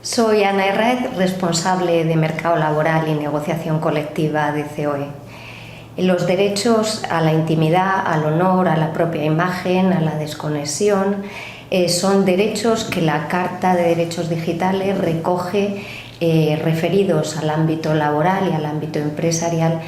Soy Ana Herrez, responsable de Mercado Laboral y Negociación Colectiva de COE. Los derechos a la intimidad, al honor, a la propia imagen, a la desconexión, son derechos que la Carta de Derechos Digitales recoge referidos al ámbito laboral y al ámbito empresarial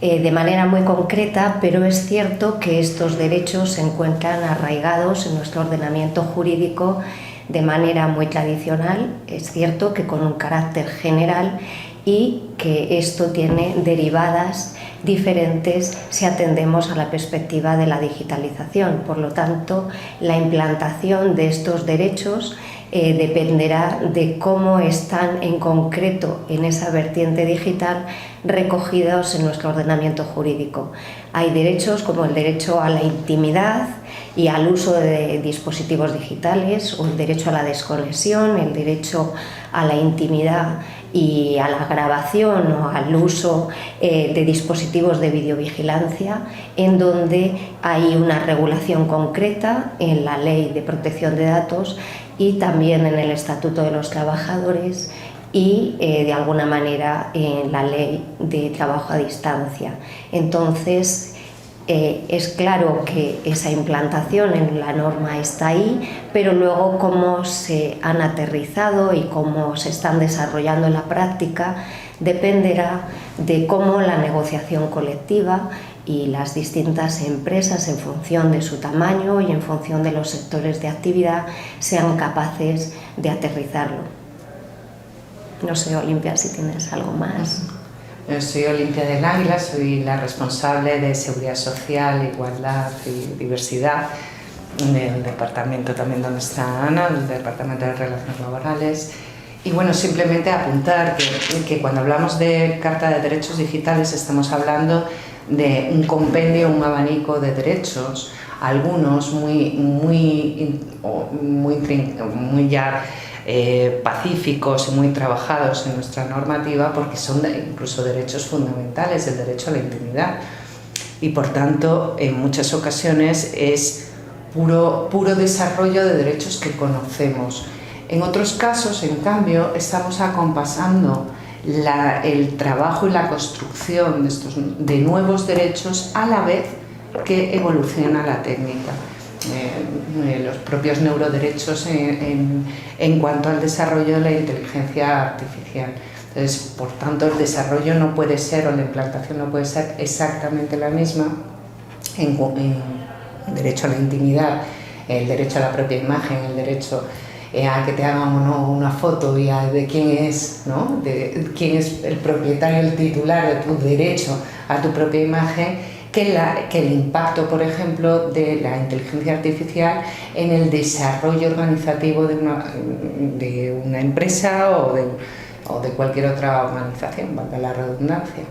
de manera muy concreta, pero es cierto que estos derechos se encuentran arraigados en nuestro ordenamiento jurídico de manera muy tradicional. Es cierto que con un carácter general y que esto tiene derivadas diferentes si atendemos a la perspectiva de la digitalización. Por lo tanto, la implantación de estos derechos dependerá de cómo están en concreto en esa vertiente digital recogidos en nuestro ordenamiento jurídico. Hay derechos como el derecho a la intimidad y al uso de dispositivos digitales, o el derecho a la desconexión, el derecho a la intimidad y a la grabación o al uso de dispositivos de videovigilancia, en donde hay una regulación concreta en la Ley de Protección de Datos y también en el Estatuto de los Trabajadores y de alguna manera en la Ley de Trabajo a Distancia. Entonces, es claro que esa implantación en la norma está ahí, pero luego cómo se han aterrizado y cómo se están desarrollando en la práctica dependerá de cómo la negociación colectiva y las distintas empresas, en función de su tamaño y en función de los sectores de actividad, sean capaces de aterrizarlo. No sé, Olimpia, si tienes algo más. Soy Olimpia del Águila, soy la responsable de Seguridad Social, Igualdad y Diversidad del departamento también donde está Ana, el Departamento de Relaciones Laborales. Y bueno, simplemente apuntar que cuando hablamos de Carta de Derechos Digitales estamos hablando de un compendio, un abanico de derechos, algunos muy ya pacíficos y muy trabajados en nuestra normativa, porque son incluso derechos fundamentales, el derecho a la intimidad, y por tanto en muchas ocasiones es puro desarrollo de derechos que conocemos. En otros casos, en cambio, estamos acompasando el trabajo y la construcción de nuevos derechos a la vez que evoluciona la técnica. Los propios neuroderechos en cuanto al desarrollo de la inteligencia artificial. Entonces, por tanto, el desarrollo no puede ser, o la implantación no puede ser exactamente la misma en derecho a la intimidad, el derecho a la propia imagen, el derecho a que te hagan o no una foto y a de quién es, ¿no? De quién es el propietario, el titular de tu derecho a tu propia imagen, que el impacto, por ejemplo, de la inteligencia artificial en el desarrollo organizativo de una empresa o de cualquier otra organización, valga la redundancia.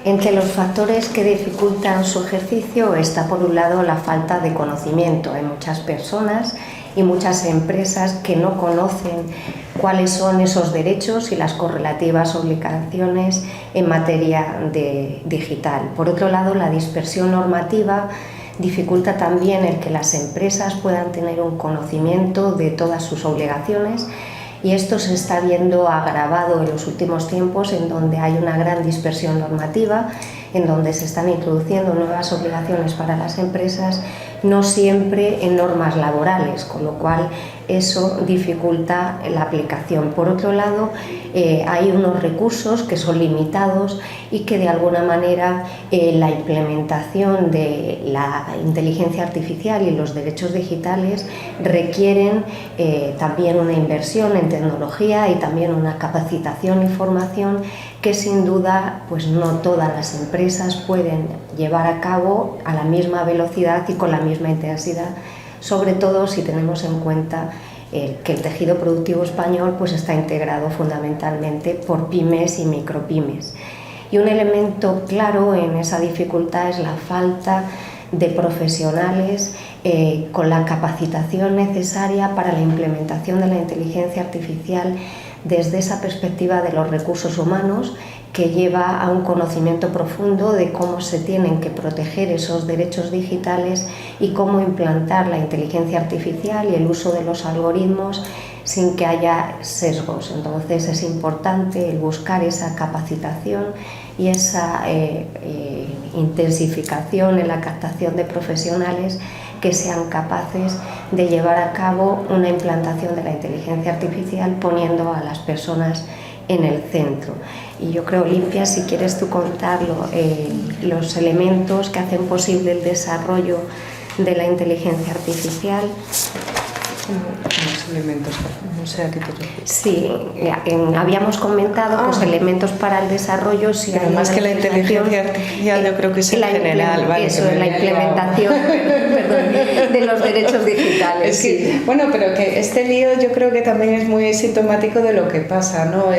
Entre los factores que dificultan su ejercicio está, por un lado, la falta de conocimiento. Hay muchas personas y muchas empresas que no conocen cuáles son esos derechos y las correlativas obligaciones en materia digital. Por otro lado, la dispersión normativa dificulta también el que las empresas puedan tener un conocimiento de todas sus obligaciones, y esto se está viendo agravado en los últimos tiempos, en donde hay una gran dispersión normativa, en donde se están introduciendo nuevas obligaciones para las empresas, no siempre en normas laborales, con lo cual eso dificulta la aplicación. Por otro lado, hay unos recursos que son limitados y que de alguna manera la implementación de la inteligencia artificial y los derechos digitales requieren también una inversión en tecnología y también una capacitación y formación que sin duda pues no todas las empresas pueden llevar a cabo a la misma velocidad y con la misma intensidad, sobre todo si tenemos en cuenta que el tejido productivo español pues está integrado fundamentalmente por pymes y micropymes. Y un elemento claro en esa dificultad es la falta de profesionales con la capacitación necesaria para la implementación de la inteligencia artificial desde esa perspectiva de los recursos humanos, que lleva a un conocimiento profundo de cómo se tienen que proteger esos derechos digitales y cómo implantar la inteligencia artificial y el uso de los algoritmos sin que haya sesgos. Entonces es importante el buscar esa capacitación y esa intensificación en la captación de profesionales que sean capaces de llevar a cabo una implantación de la inteligencia artificial poniendo a las personas en el centro. Y yo creo, Olimpia, si quieres tú contarlo, los elementos que hacen posible el desarrollo de la inteligencia artificial. Los elementos, no sé a qué te refieres. Sí, habíamos comentado pues, elementos para el desarrollo. Si pero más que la inteligencia artificial, yo creo que es en general. Vale, eso es la implementación perdón, de los derechos digitales. Sí. Bueno, pero que este lío yo creo que también es muy sintomático de lo que pasa, ¿no?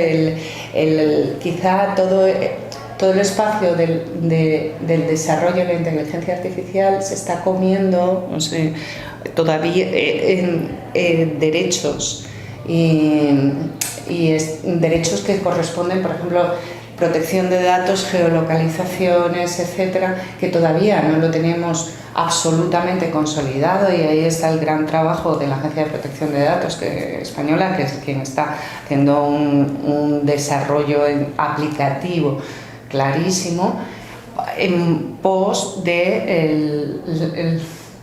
Quizá todo el espacio del desarrollo de la inteligencia artificial se está comiendo, no sé, todavía derechos y derechos que corresponden, por ejemplo, protección de datos, geolocalizaciones, etcétera, que todavía no lo tenemos absolutamente consolidado, y ahí está el gran trabajo de la Agencia de Protección de Datos española, que es quien está haciendo un desarrollo aplicativo clarísimo en pos de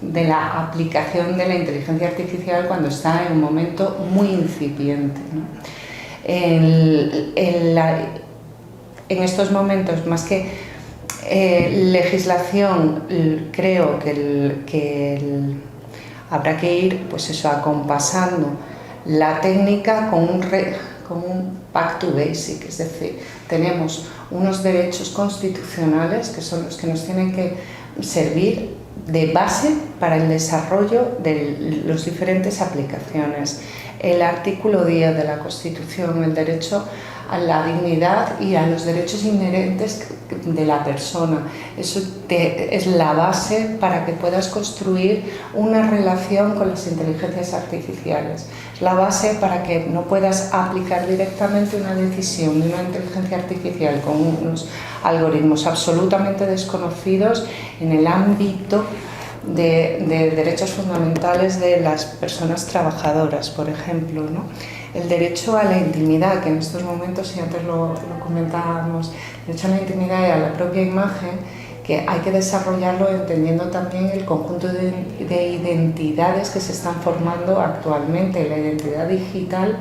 la aplicación de la inteligencia artificial cuando está en un momento muy incipiente, ¿no? En estos momentos, más que legislación, creo que habrá que ir, pues eso, acompasando la técnica con un back to basic, es decir, tenemos unos derechos constitucionales que son los que nos tienen que servir de base para el desarrollo de las diferentes aplicaciones. El artículo 10 de la Constitución, el derecho a la dignidad y a los derechos inherentes de la persona. Eso es la base para que puedas construir una relación con las inteligencias artificiales. Es la base para que no puedas aplicar directamente una decisión de una inteligencia artificial con unos algoritmos absolutamente desconocidos en el ámbito de derechos fundamentales de las personas trabajadoras, por ejemplo, ¿no? El derecho a la intimidad, que en estos momentos, y antes lo comentábamos, el derecho a la intimidad y a la propia imagen, que hay que desarrollarlo entendiendo también el conjunto de identidades que se están formando actualmente. La identidad digital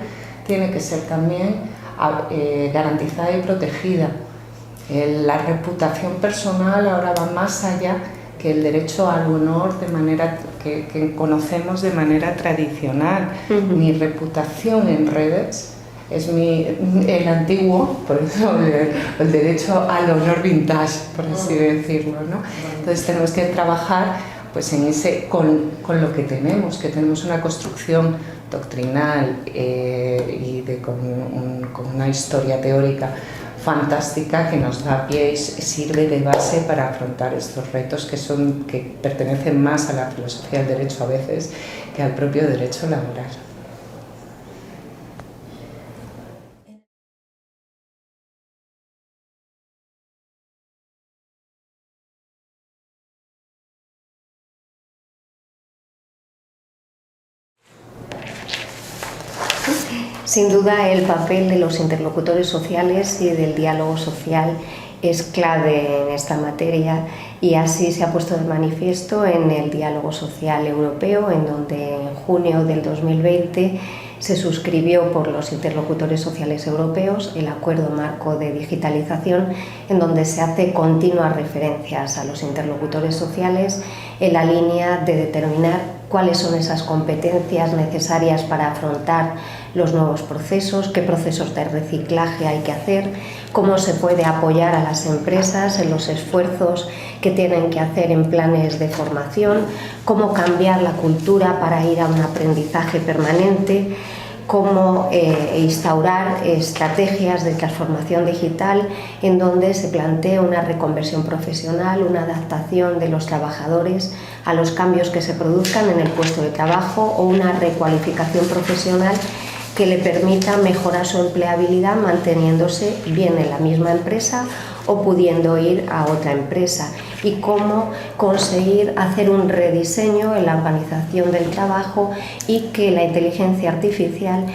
tiene que ser también garantizada y protegida. La reputación personal ahora va más allá que el derecho al honor de manera que conocemos de manera tradicional. Mi reputación en redes es el antiguo, por eso el derecho al honor vintage, por así decirlo, ¿no? Entonces tenemos que trabajar pues con lo que tenemos una construcción doctrinal y con una historia teórica fantástica que nos da pie y sirve de base para afrontar estos retos que pertenecen más a la filosofía del derecho a veces que al propio derecho laboral. Sin duda, el papel de los interlocutores sociales y del diálogo social es clave en esta materia, y así se ha puesto de manifiesto en el diálogo social europeo, en donde en junio del 2020 se suscribió por los interlocutores sociales europeos el Acuerdo Marco de Digitalización, en donde se hace continuas referencias a los interlocutores sociales en la línea de determinar cuáles son esas competencias necesarias para afrontar los nuevos procesos, qué procesos de reciclaje hay que hacer, cómo se puede apoyar a las empresas en los esfuerzos que tienen que hacer en planes de formación, cómo cambiar la cultura para ir a un aprendizaje permanente, cómo instaurar estrategias de transformación digital en donde se plantea una reconversión profesional, una adaptación de los trabajadores a los cambios que se produzcan en el puesto de trabajo o una recualificación profesional que le permita mejorar su empleabilidad manteniéndose bien en la misma empresa o pudiendo ir a otra empresa, y cómo conseguir hacer un rediseño en la organización del trabajo y que la inteligencia artificial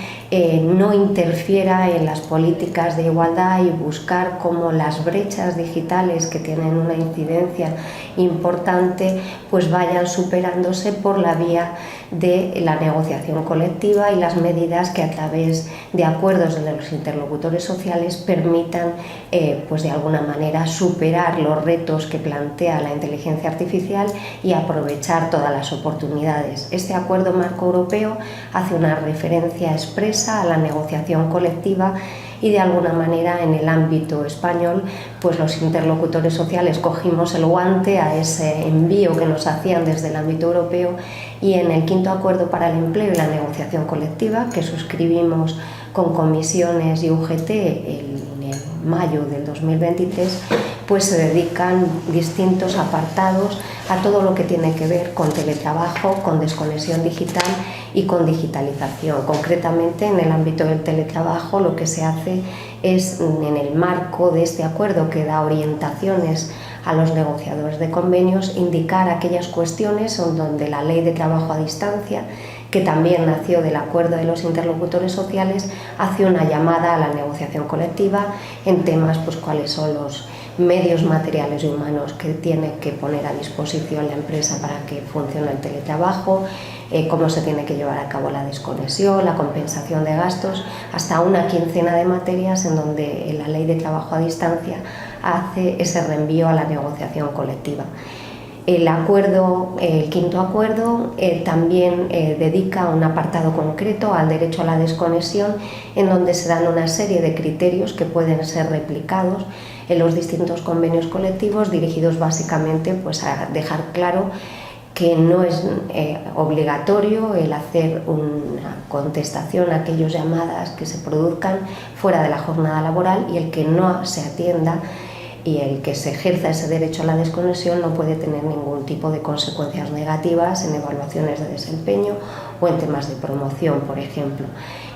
no interfiera en las políticas de igualdad, y buscar cómo las brechas digitales que tienen una incidencia importante pues vayan superándose por la vía de la negociación colectiva y las medidas que a través de acuerdos de los interlocutores sociales permitan pues de alguna manera superar los retos que plantea la inteligencia artificial y aprovechar todas las oportunidades. Este acuerdo marco europeo hace una referencia expresa a la negociación colectiva, y de alguna manera en el ámbito español pues los interlocutores sociales cogimos el guante a ese envío que nos hacían desde el ámbito europeo, y en el quinto acuerdo para el empleo y la negociación colectiva que suscribimos con comisiones y UGT en mayo del 2023, pues se dedican distintos apartados a todo lo que tiene que ver con teletrabajo, con desconexión digital y con digitalización. Concretamente, en el ámbito del teletrabajo, lo que se hace es, en el marco de este acuerdo que da orientaciones a los negociadores de convenios, indicar aquellas cuestiones donde la Ley de Trabajo a Distancia, que también nació del acuerdo de los interlocutores sociales, hace una llamada a la negociación colectiva en temas pues cuáles son los medios materiales y humanos que tiene que poner a disposición la empresa para que funcione el teletrabajo, cómo se tiene que llevar a cabo la desconexión, la compensación de gastos, hasta una quincena de materias en donde la Ley de Trabajo a Distancia hace ese reenvío a la negociación colectiva. El quinto acuerdo también dedica un apartado concreto al derecho a la desconexión, en donde se dan una serie de criterios que pueden ser replicados en los distintos convenios colectivos, dirigidos básicamente pues, a dejar claro que no es obligatorio el hacer una contestación a aquellas llamadas que se produzcan fuera de la jornada laboral, y el que no se atienda y el que se ejerza ese derecho a la desconexión no puede tener ningún tipo de consecuencias negativas en evaluaciones de desempeño o en temas de promoción, por ejemplo.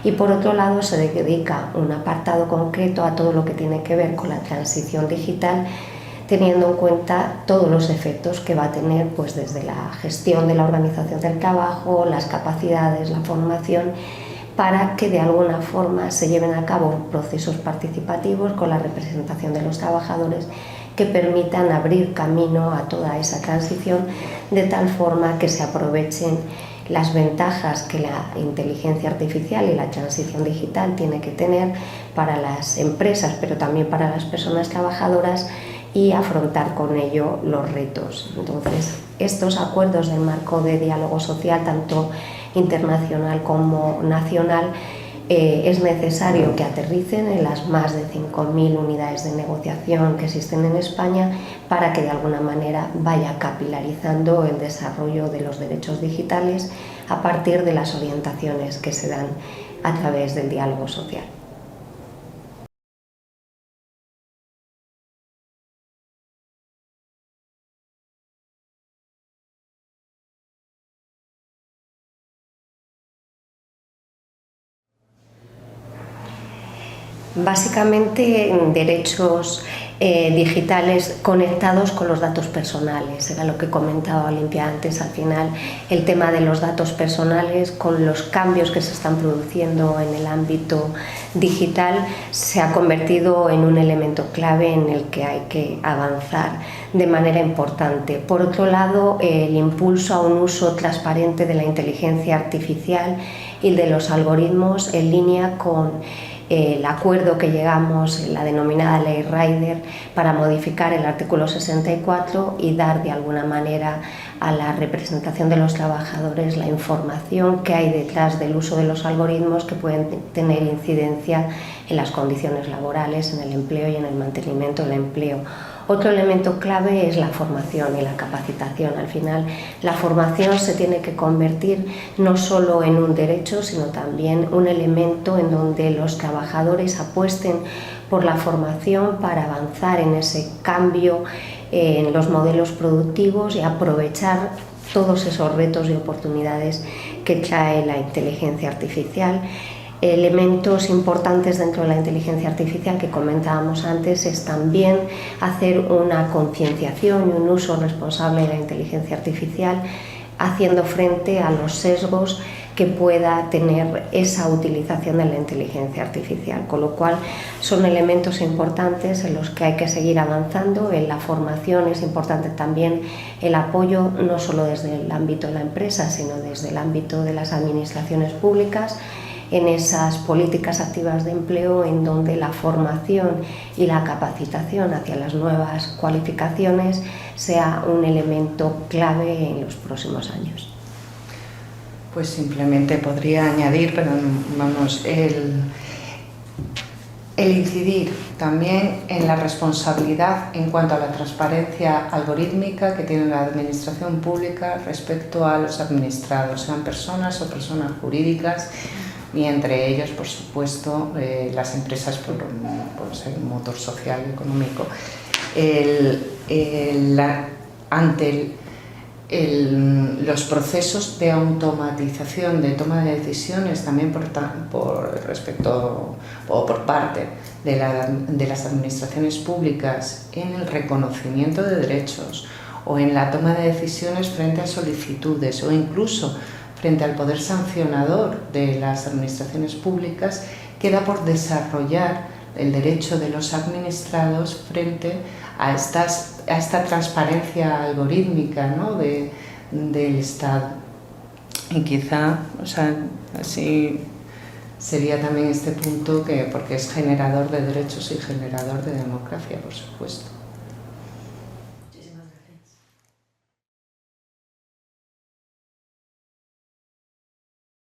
Y por otro lado, se dedica un apartado concreto a todo lo que tiene que ver con la transición digital, teniendo en cuenta todos los efectos que va a tener pues, desde la gestión de la organización del trabajo, las capacidades, la formación, para que de alguna forma se lleven a cabo procesos participativos con la representación de los trabajadores que permitan abrir camino a toda esa transición, de tal forma que se aprovechen las ventajas que la inteligencia artificial y la transición digital tiene que tener para las empresas, pero también para las personas trabajadoras, y afrontar con ello los retos. Entonces, estos acuerdos del marco de diálogo social, tanto internacional como nacional, es necesario que aterricen en las más de 5.000 unidades de negociación que existen en España, para que de alguna manera vaya capilarizando el desarrollo de los derechos digitales a partir de las orientaciones que se dan a través del diálogo social. Básicamente, derechos digitales conectados con los datos personales. Era lo que comentaba Olimpia antes. Al final, el tema de los datos personales, con los cambios que se están produciendo en el ámbito digital, se ha convertido en un elemento clave en el que hay que avanzar de manera importante. Por otro lado, el impulso a un uso transparente de la inteligencia artificial y de los algoritmos, en línea con el acuerdo que llegamos en la denominada Ley Rider para modificar el artículo 64 y dar de alguna manera a la representación de los trabajadores la información que hay detrás del uso de los algoritmos, que pueden tener incidencia en las condiciones laborales, en el empleo y en el mantenimiento del empleo. Otro elemento clave es la formación y la capacitación. Al final, la formación se tiene que convertir no solo en un derecho, sino también un elemento en donde los trabajadores apuesten por la formación para avanzar en ese cambio en los modelos productivos y aprovechar todos esos retos y oportunidades que trae la inteligencia artificial. Elementos importantes dentro de la inteligencia artificial que comentábamos antes es también hacer una concienciación y un uso responsable de la inteligencia artificial, haciendo frente a los sesgos que pueda tener esa utilización de la inteligencia artificial, con lo cual son elementos importantes en los que hay que seguir avanzando. En la formación es importante también el apoyo, no solo desde el ámbito de la empresa, sino desde el ámbito de las administraciones públicas, en esas políticas activas de empleo en donde la formación y la capacitación hacia las nuevas cualificaciones sea un elemento clave en los próximos años. Pues simplemente podría añadir, pero vamos, el incidir también en la responsabilidad en cuanto a la transparencia algorítmica que tiene la administración pública respecto a los administrados, sean personas o personas jurídicas, y entre ellos, por supuesto, las empresas por ser un motor social y económico. Ante los procesos de automatización de toma de decisiones también por respecto o por parte de las administraciones públicas en el reconocimiento de derechos o en la toma de decisiones frente a solicitudes o incluso frente al poder sancionador de las administraciones públicas, queda por desarrollar el derecho de los administrados frente a esta transparencia algorítmica, ¿no?, del Estado. Y quizá, así sería también este punto porque es generador de derechos y generador de democracia, por supuesto.